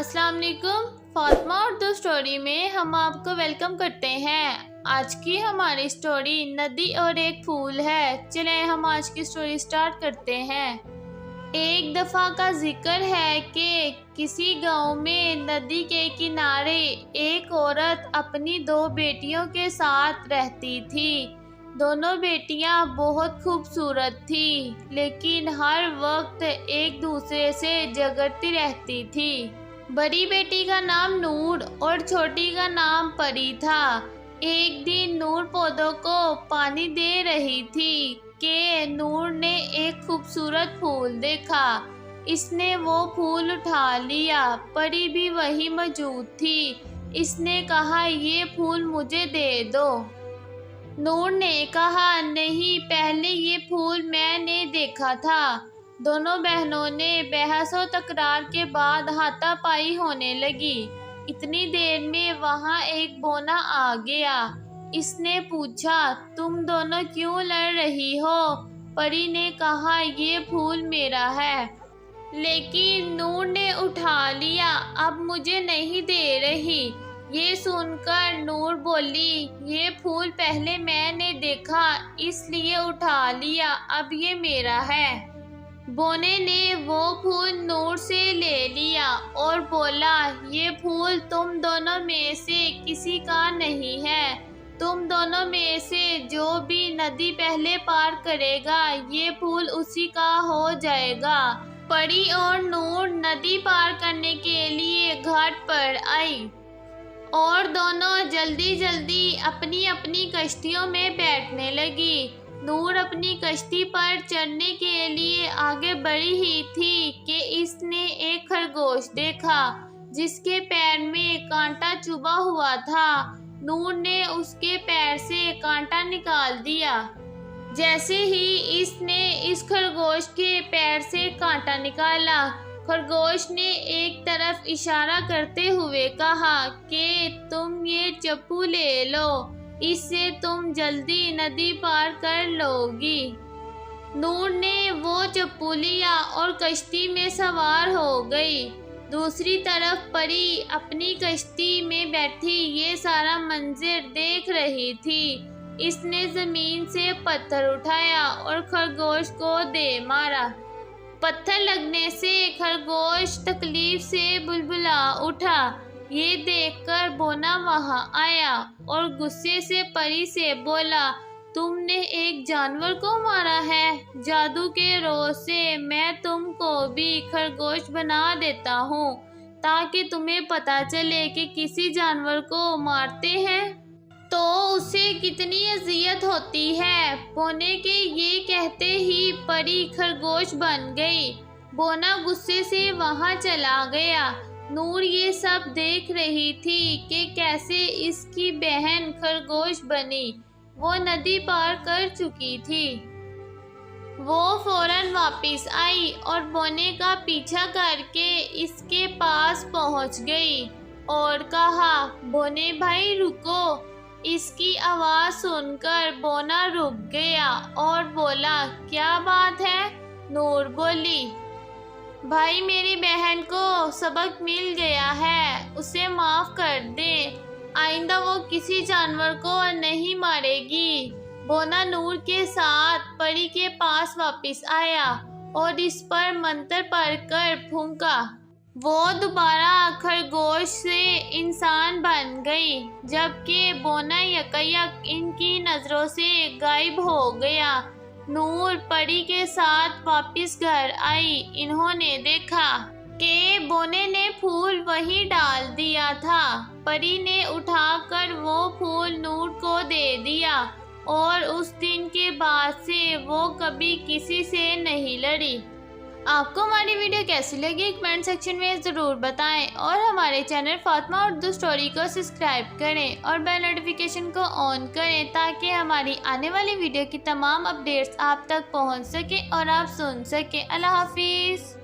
السلام علیکم۔ فاطمہ اردو سٹوری میں ہم آپ کو ویلکم کرتے ہیں۔ آج کی ہماری سٹوری ندی اور ایک پھول ہے۔ چلیں ہم آج کی سٹوری سٹارٹ کرتے ہیں۔ ایک دفعہ کا ذکر ہے کہ کسی گاؤں میں ندی کے کنارے ایک عورت اپنی 2 بیٹیوں کے ساتھ رہتی تھی۔ دونوں بیٹیاں بہت خوبصورت تھیں، لیکن ہر وقت ایک دوسرے سے جھگڑتی رہتی تھی۔ بڑی بیٹی کا نام نور اور چھوٹی کا نام پری تھا۔ ایک دن نور پودوں کو پانی دے رہی تھی کہ نور نے ایک خوبصورت پھول دیکھا۔ اس نے وہ پھول اٹھا لیا۔ پری بھی وہیں موجود تھی۔ اس نے کہا، یہ پھول مجھے دے دو۔ نور نے کہا، نہیں، پہلے یہ پھول میں نے دیکھا تھا۔ دونوں بہنوں نے بحث و تکرار کے بعد ہاتھا پائی ہونے لگی۔ اتنی دیر میں وہاں ایک بونا آ گیا۔ اس نے پوچھا، تم دونوں کیوں لڑ رہی ہو؟ پری نے کہا، یہ پھول میرا ہے، لیکن نور نے اٹھا لیا، اب مجھے نہیں دے رہی۔ یہ سن کر نور بولی، یہ پھول پہلے میں نے دیکھا، اس لیے اٹھا لیا، اب یہ میرا ہے۔ بونے نے وہ پھول نور سے لے لیا اور بولا، یہ پھول تم دونوں میں سے کسی کا نہیں ہے۔ تم دونوں میں سے جو بھی ندی پہلے پار کرے گا، یہ پھول اسی کا ہو جائے گا۔ پری اور نور ندی پار کرنے کے لیے گھاٹ پر آئی اور دونوں جلدی جلدی اپنی اپنی کشتیوں میں بیٹھنے لگی۔ نور اپنی کشتی پر چڑھنے کے لیے آگے بڑھی ہی تھی کہ اس نے ایک خرگوش دیکھا جس کے پیر میں کانٹا چبھا ہوا تھا۔ نور نے اس کے پیر سے کانٹا نکال دیا۔ جیسے ہی اس نے اس خرگوش کے پیر سے کانٹا نکالا، خرگوش نے ایک طرف اشارہ کرتے ہوئے کہا کہ تم یہ چپو لے لو، اس سے تم جلدی ندی پار کر لو گی۔ نور نے وہ چپو لیا اور کشتی میں سوار ہو گئی۔ دوسری طرف پری اپنی کشتی میں بیٹھی یہ سارا منظر دیکھ رہی تھی۔ اس نے زمین سے پتھر اٹھایا اور خرگوش کو دے مارا۔ پتھر لگنے سے خرگوش تکلیف سے بلبلا اٹھا۔ یہ دیکھ کر بونا وہاں آیا اور غصے سے پری سے بولا، تم نے ایک جانور کو مارا ہے؟ جادو کے روز سے میں تم کو بھی خرگوش بنا دیتا ہوں تاکہ تمہیں پتہ چلے کہ کسی جانور کو مارتے ہیں تو اسے کتنی اذیت ہوتی ہے۔ بونے کے یہ کہتے ہی پری خرگوش بن گئی۔ بونا غصے سے وہاں چلا گیا۔ نور یہ سب دیکھ رہی تھی کہ کیسے اس کی بہن خرگوش بنی۔ وہ ندی پار کر چکی تھی۔ وہ فوراً واپس آئی اور بونے کا پیچھا کر کے اس کے پاس پہنچ گئی اور کہا، بونے بھائی رکو۔ اس کی آواز سن کر بونا رک گیا اور بولا، کیا بات ہے؟ نور بولی، بھائی میری بہن کو سبق مل گیا ہے، اسے معاف کر دے، آئندہ وہ کسی جانور کو نہیں مارے گی۔ بونا نور کے ساتھ پری کے پاس واپس آیا اور اس پر منتر پڑھ کر پھونکا۔ وہ دوبارہ خرگوش سے انسان بن گئی، جبکہ بونا یکایک ان کی نظروں سے غائب ہو گیا۔ نور پری کے ساتھ واپس گھر آئی۔ انہوں نے دیکھا کہ بونے نے پھول وہیں ڈال دیا تھا۔ پری نے اٹھا کر وہ پھول نور کو دے دیا اور اس دن کے بعد سے وہ کبھی کسی سے نہیں لڑی۔ آپ کو ہماری ویڈیو کیسی لگی کمنٹ سیکشن میں ضرور بتائیں اور ہمارے چینل فاطمہ اردو سٹوری کو سبسکرائب کریں اور بیل نوٹیفیکیشن کو آن کریں تاکہ ہماری آنے والی ویڈیو کی تمام اپڈیٹس آپ تک پہنچ سکیں اور آپ سن سکیں۔ اللہ حافظ۔